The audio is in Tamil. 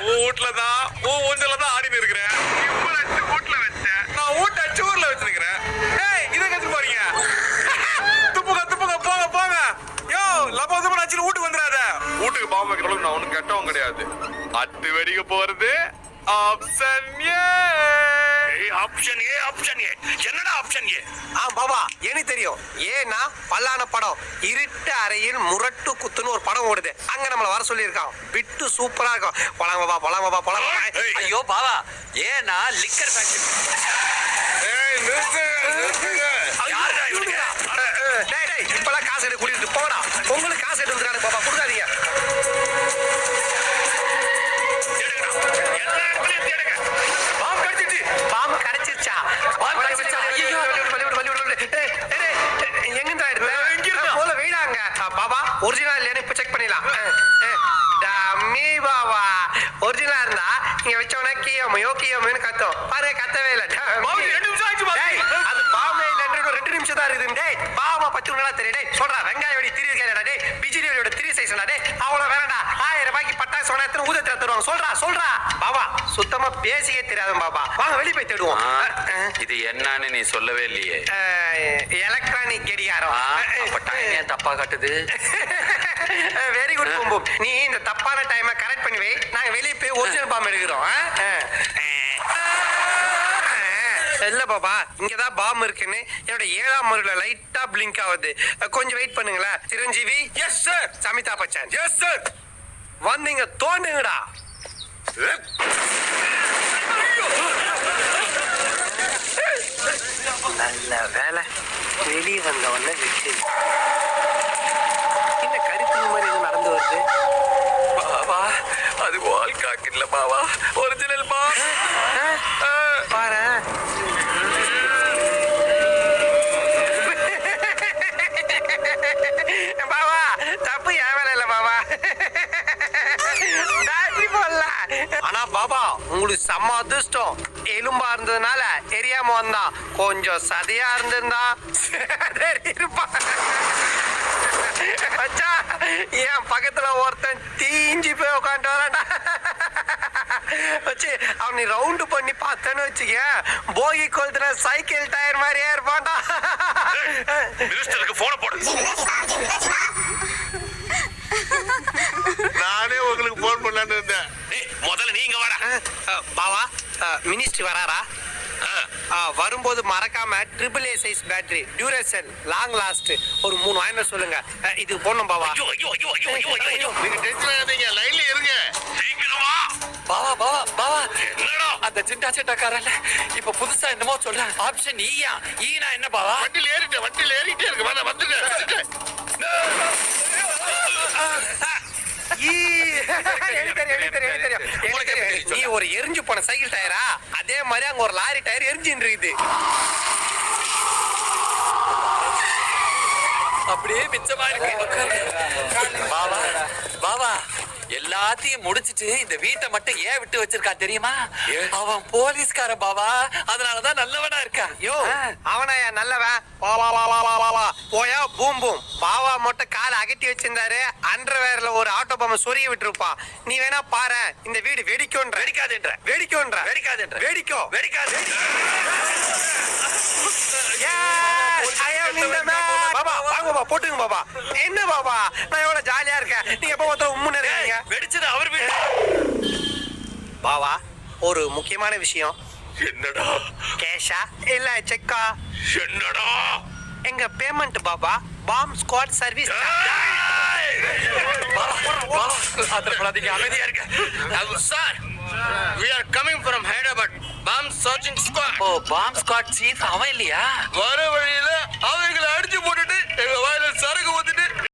வீட்டுலதான் ஊஞ்சலதான் ஆடினு இருக்கிறேன். வீட்டுல வச்சேன். நான் வீட்டை அச்சு ஊர்ல வச்சிருக்கிறேன். ஏய் இதை கத்து போறீங்க. துப்புங்க துப்புங்க போங்க போங்க. யோ லபோதமா அச்சு வீட்டுக்கு வந்துடாத. வீட்டுக்கு பாம்பு வைக்கிறவங்களுக்கு நான் ஒன்னும் கெட்டவன் கிடையாது. அட்டு வெடிக்க போறது option A. Option A option A என்னடா ஆப்ஷன் ஏ? பாபா எனக்கு தெரியும். ஏன்னா பல்லான படம் இருட்டு அறையில் முரட்டு குத்துன்னு ஒரு படம் ஓடுது. அங்க நம்மள வர சொல்லியிருக்கான். பிட்டு சூப்பரா இருக்கும். போலாம் பாபா போலாம் பாபா போலாம். ஐயோ பாவா ஏன்னா லிக்கர் ஃபேக்டரி. ஏய் நிறுத்து நிறுத்துங்க. யாருடா இவனுங்க? டேய் டேய் இப்பலாம் காசு எடுத்து கூட்டிட்டு போடா. உங்களுக்கு காசு எடுத்து வந்துறானே பாபா கொடுக்காதீங்க. பாம்பு கடிச்சிருச்சா? ஐயோ எங்கிருந்தா எடுத்த போல வெயிடாங்க பாபா. ஒரிஜினல் இல்லையான்னு இப்ப செக் பண்ணிடலாம். டம்மி பாபா ஒரிஜினலா இருந்தா நீங்க வச்சோன்னா கியோமோன்னு கத்தும். பாருங்க கத்தவே இல்லை. அது பாம்பே இல்லைன்ற 2 நிமிஷம் தான் இருக்குது. டேய் பாவமா 10 நிமிஷம் தெரியும். டேய் சொல்றா வெங்காய வெடி 3 இருக்காடா. டேய் பிஜிலி வெடியோட 3 சைஸ்டா. டேய் அவ்வளவு வேணாடா. 1000 ரூபாய்க்கு பட்டாசு சொன்னா எத்தனை ஊதத்துல தருவாங்க சொல்றா பாபா. சுத்தமா பேசியே தெரியாத பாபா. வாங்க வெளிய போய் தேடுவோம். இது என்னன்னு நீ சொல்லவே இல்லையே. எலக்ட்ரானிக் கடிகாரம். அப்ப டைம் ஏன் தப்பா காட்டுது? வெரி குட் பூம்பு. நீ இந்த தப்பான டைமை கரெக்ட் பண்ணி வை. நாங்க வெளிய போய் ஒரிஜினல் பாம்பு எடுக்கிறோம். இல்ல பாபா இங்கதான் பாம்பு இருக்குன்னு என்னோட 7ஆம் முறையில லைட்டா பிளிங்க் ஆகுது. கொஞ்சம் வெயிட் பண்ணுங்களேன். Chiranjeevi. Yes sir. Samitha Bachchan. Yes sir. வந்தீங்க தோண்டுங்கடா. நல்ல வேலை வெளியே வந்த உடனே விட்டு. என்ன கருத்து மாதிரி இது நடந்து வருது? பாவா அது வால் காக்கு இல்ல பாவா. ஒரிஜினல் பா. பாரு பாபா தப்பு என் வேலை இல்ல பாபா. ஆனா பாபா உங்களுக்கு செம்ம அதிர்ஷ்டம். எலும்பா இருந்ததுனால தெரியாம வந்தான். கொஞ்சம் சதையா இருந்திருந்தா இருப்பா. என் பக்கத்துல ஒருத்தன் தீஞ்சு போய் உட்காந்து வரான்டா. வச்சு அவனை ரவுண்டு பண்ணி பார்த்தேன்னு வச்சுக்க போகி கொளுத்துற சைக்கிள் டயர் மாதிரியே இருப்பான்டா. மினிஸ்டருக்கு போன போடு. நானே உங்களுக்கு போன் பண்ணலான்னு இருந்தேன். முதல்ல நீங்க வாடா. பாவா மினிஸ்ட்ரி வராரா? வரும்போது மறக்காம AAA size battery duration long last ஒரு 3 வாங்கிட்டு சொல்லுங்க. இது போடணும் பாவா. ஐயோ ஐயோ ஐயோ ஐயோ ஐயோ ஐயோ. நீங்க டென்ஷன் ஆகாதீங்க. லைன்ல இருங்க. சீக்கிரம் வா. பாவா என்னடா அந்த சிண்டா சிட்டாக்காரல்ல இப்ப புதுசா என்னமோ சொல்றேன். ஆப்ஷன் ஈயா. ஈனா என்ன பாவா? வண்டியில ஏறிட்டே இருக்கு. வா வந்துட்டேன். நீ ஒரு எரிஞ்சு போன சைக்கிள் டயரா? அதே மாதிரி அங்க ஒரு லாரி டயர் எரிஞ்சின்னு இருக்குது. அப்படியே மிச்சமா இருக்கு. பாவா எல்லாத்தையும் முடிச்சிட்டு இந்த வீட்டை மட்டும் ஏன் விட்டு வச்சிருக்கா தெரியுமா? அவன் போலீஸ்கார பாவா. அதனாலதான் நல்லவனா இருக்கான். யோ அவனாயா நல்லவன்? போயா பூம் பூம். பாவா மட்டும் காலை அகட்டி வச்சிருந்தாரு. அண்டர்வேர்ல ஒரு ஆட்டோ பாம்பை சொருகி விட்டுருப்பான். நீ வேணா பாரு. இந்த வீடு வெடிக்கும்ன்ற. வெடிக்காதுன்ற. வெடிக்கும்ன்ற. வெடிக்காதுன்ற. வெடிக்கும். வெடிக்காது. பாபா வாங்க பாபா போட்டுங்க பாபா. என்ன பாபா நான் எவ்வளவு ஜாலியா இருக்கேன். நீங்க எப்ப ஒருத்தர் உம்முன்னு இருக்கீங்க. வெடிச்சது அவர் வீடு. பாவா ஒரு முக்கியமான விஷயம். என்னடா? கேஷா இல்ல செக்கா? என்னடா? எங்க பேமெண்ட் பாபா பாம் ஸ்குவாட் சர்வீஸ். அமைதியா இருக்க. Sir we are coming from Hyderabad bomb searching squad. ஓ பாம் ஸ்குவாட் சீஃப் அவன் இல்லையா? வர வழியில அவங்களை அடிச்சு போட்டுட்டு எங்க வாயில சரக்கு ஊத்தி